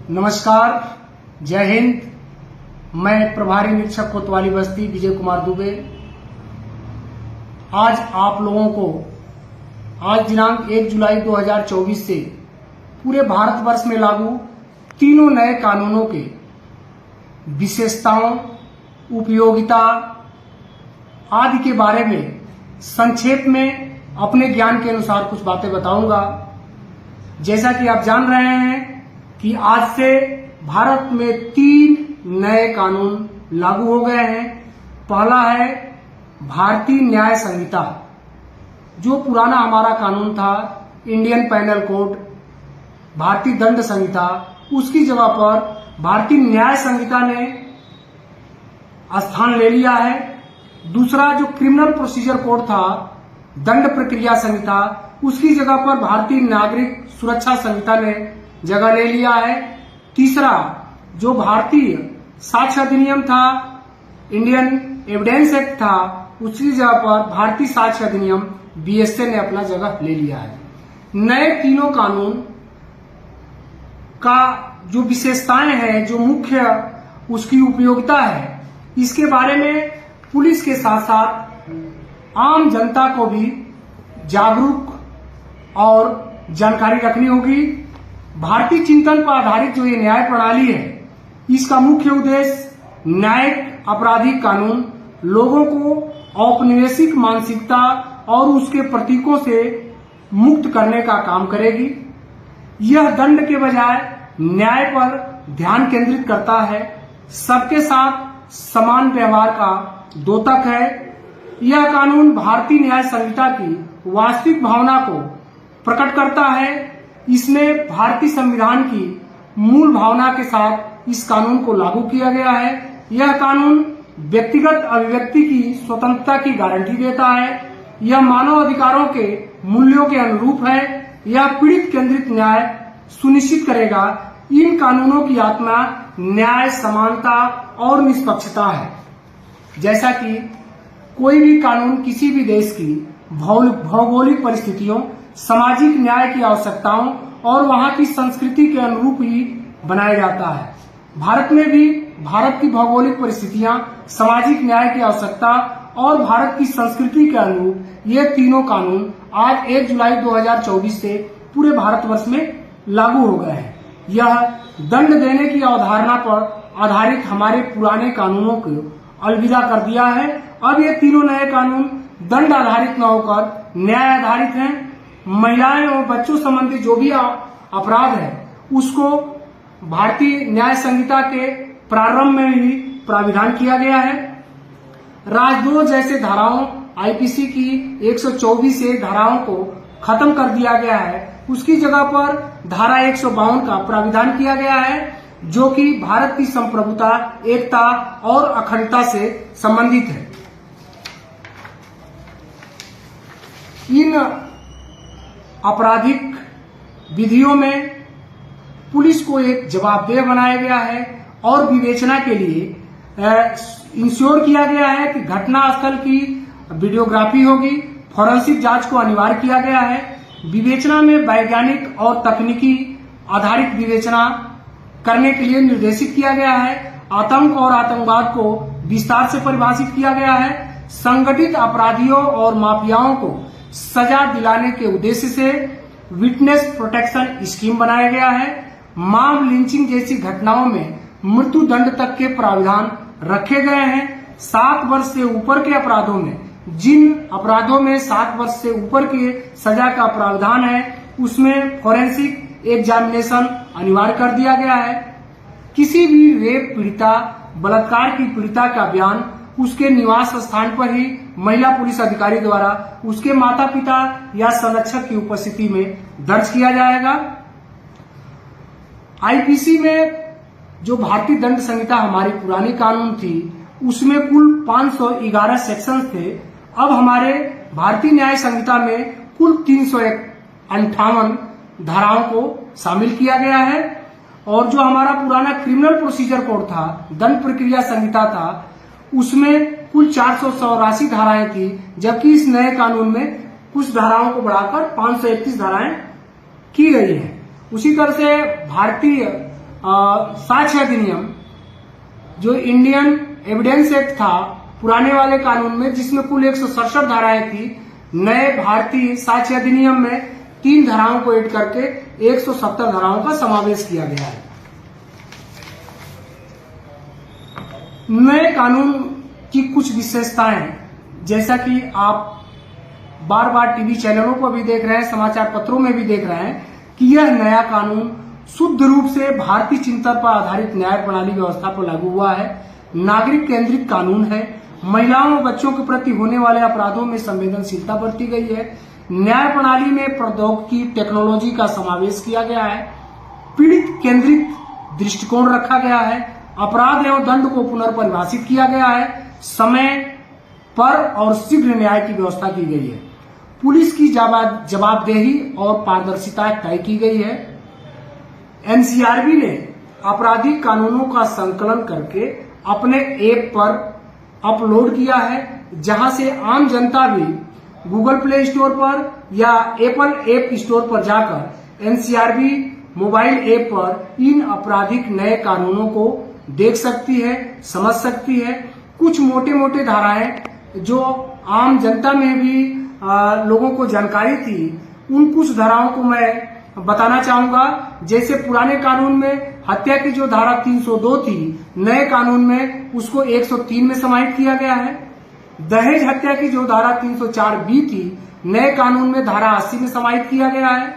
नमस्कार, जय हिंद। मैं प्रभारी निरीक्षक कोतवाली बस्ती विजय कुमार दुबे आज आप लोगों को आज दिनांक 1 जुलाई 2024 से पूरे भारतवर्ष में लागू तीनों नए कानूनों के विशेषताओं, उपयोगिता आदि के बारे में संक्षेप में अपने ज्ञान के अनुसार कुछ बातें बताऊंगा। जैसा कि आप जान रहे हैं कि आज से भारत में 3 नए कानून लागू हो गए हैं। पहला है भारतीय न्याय संहिता। जो पुराना हमारा कानून था इंडियन पैनल कोड, भारतीय दंड संहिता, उसकी जगह पर भारतीय न्याय संहिता ने स्थान ले लिया है। दूसरा जो क्रिमिनल प्रोसीजर कोड था, दंड प्रक्रिया संहिता, उसकी जगह पर भारतीय नागरिक सुरक्षा संहिता ने जगह ले लिया है। तीसरा जो भारतीय साक्ष्य अधिनियम था, इंडियन एविडेंस एक्ट था, उसकी जगह पर भारतीय साक्ष्य अधिनियम बीएसए ने अपना जगह ले लिया है। नए तीनों कानून का जो विशेषताएं हैं, जो मुख्य उसकी उपयोगिता है, इसके बारे में पुलिस के साथ साथ आम जनता को भी जागरूक और जानकारी रखनी होगी। भारतीय चिंतन पर आधारित जो ये न्याय प्रणाली है, इसका मुख्य उद्देश्य न्यायिक आपराधिक कानून लोगों को औपनिवेशिक मानसिकता और उसके प्रतीकों से मुक्त करने का काम करेगी। यह दंड के बजाय न्याय पर ध्यान केंद्रित करता है, सबके साथ समान व्यवहार का द्योतक है। यह कानून भारतीय न्याय संहिता की वास्तविक भावना को प्रकट करता है। इसमें भारतीय संविधान की मूल भावना के साथ इस कानून को लागू किया गया है। यह कानून व्यक्तिगत अभिव्यक्ति की स्वतंत्रता की गारंटी देता है। यह मानव अधिकारों के मूल्यों के अनुरूप है। यह पीड़ित केंद्रित न्याय सुनिश्चित करेगा। इन कानूनों की आत्मा न्याय, समानता और निष्पक्षता है। जैसा कि कोई भी कानून किसी भी देश की भौगोलिक परिस्थितियों, सामाजिक न्याय की आवश्यकताओं और वहां की संस्कृति के अनुरूप ही बनाया जाता है। भारत में भी भारत की भौगोलिक परिस्थितियां, सामाजिक न्याय की आवश्यकता और भारत की संस्कृति के अनुरूप ये तीनों कानून आज 1 जुलाई 2024 से पूरे भारतवर्ष में लागू हो गए हैं। यह दंड देने की अवधारणा पर आधारित हमारे पुराने कानूनों को अलविदा कर दिया है। अब ये तीनों नए कानून दंड आधारित न होकर न्याय आधारित हैं। महिलाएं और बच्चों संबंधी जो भी अपराध है, उसको भारतीय न्याय संहिता के प्रारंभ में ही प्राविधान किया गया है। राजद्रोह जैसे धाराओं, आईपीसी की 124 से धाराओं को खत्म कर दिया गया है। उसकी जगह पर धारा 152 का प्राविधान किया गया है, जो कि भारत की संप्रभुता, एकता और अखंडता से संबंधित है। इन आपराधिक विधियों में पुलिस को एक जवाबदेह बनाया गया है और विवेचना के लिए इंश्योर किया गया है कि घटनास्थल की वीडियोग्राफी होगी। फोरेंसिक जांच को अनिवार्य किया गया है। विवेचना में वैज्ञानिक और तकनीकी आधारित विवेचना करने के लिए निर्देशित किया गया है। आतंक और आतंकवाद को विस्तार से परिभाषित किया गया है। संगठित अपराधियों और माफियाओं को सजा दिलाने के उद्देश्य से विटनेस प्रोटेक्शन स्कीम बनाया गया है। मॉब लिंचिंग जैसी घटनाओं में मृत्यु दंड तक के प्रावधान रखे गए हैं। 7 वर्ष से ऊपर के अपराधों में, जिन अपराधों में 7 वर्ष से ऊपर के सजा का प्रावधान है, उसमें फोरेंसिक एग्जामिनेशन अनिवार्य कर दिया गया है। किसी भी रेप पीड़िता, बलात्कार की पीड़िता का बयान उसके निवास स्थान पर ही महिला पुलिस अधिकारी द्वारा उसके माता पिता या संरक्षक की उपस्थिति में दर्ज किया जाएगा। आईपीसी में जो भारतीय दंड संहिता हमारी पुरानी कानून थी, उसमें कुल 511 सेक्शन थे। अब हमारे भारतीय न्याय संहिता में कुल 358 धाराओं को शामिल किया गया है। और जो हमारा पुराना क्रिमिनल प्रोसीजर कोड था, दंड प्रक्रिया संहिता था, उसमें कुल 484 धाराएं थी, जबकि इस नए कानून में कुछ धाराओं को बढ़ाकर 531 धाराएं की गई हैं। उसी तरह से भारतीय साक्ष्य अधिनियम जो इंडियन एविडेंस एक्ट था पुराने वाले कानून में, जिसमें कुल 167 धाराएं थी, नए भारतीय साक्ष्य अधिनियम में 3 धाराओं को ऐड करके 170 धाराओं का समावेश किया गया है। नए कानून की कुछ विशेषताएं, जैसा कि आप बार बार टीवी चैनलों पर भी देख रहे हैं, समाचार पत्रों में भी देख रहे हैं कि यह नया कानून शुद्ध रूप से भारतीय चिंतन पर आधारित न्याय प्रणाली व्यवस्था पर लागू हुआ है। नागरिक केंद्रित कानून है। महिलाओं और बच्चों के प्रति होने वाले अपराधों में संवेदनशीलता बरती गई है। न्याय प्रणाली में प्रौद्योगिकी टेक्नोलॉजी का समावेश किया गया है। पीड़ित केंद्रित दृष्टिकोण रखा गया है। अपराध एवं दंड को पुनर्परिभाषित किया गया है। समय पर और शीघ्र न्याय की व्यवस्था की गई है। पुलिस की जवाबदेही और पारदर्शिता तय की गई है। एनसीआरबी ने आपराधिक कानूनों का संकलन करके अपने ऐप पर अपलोड किया है, जहां से आम जनता भी गूगल प्ले स्टोर पर या एप्पल ऐप स्टोर पर जाकर एनसीआरबी मोबाइल ऐप पर इन आपराधिक नए कानूनों को देख सकती है, समझ सकती है। कुछ मोटे मोटे धाराएं जो आम जनता में भी लोगों को जानकारी थी, उन कुछ धाराओं को मैं बताना चाहूंगा। जैसे पुराने कानून में हत्या की जो धारा 302 थी, नए कानून में उसको 103 में समाहित किया गया है। दहेज हत्या की जो धारा 304B थी, नए कानून में धारा 80 में समाहित किया गया है।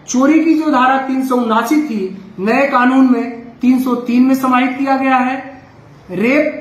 चोरी की जो धारा 379 थी, नए कानून में 303 में समाहित किया गया है। रेप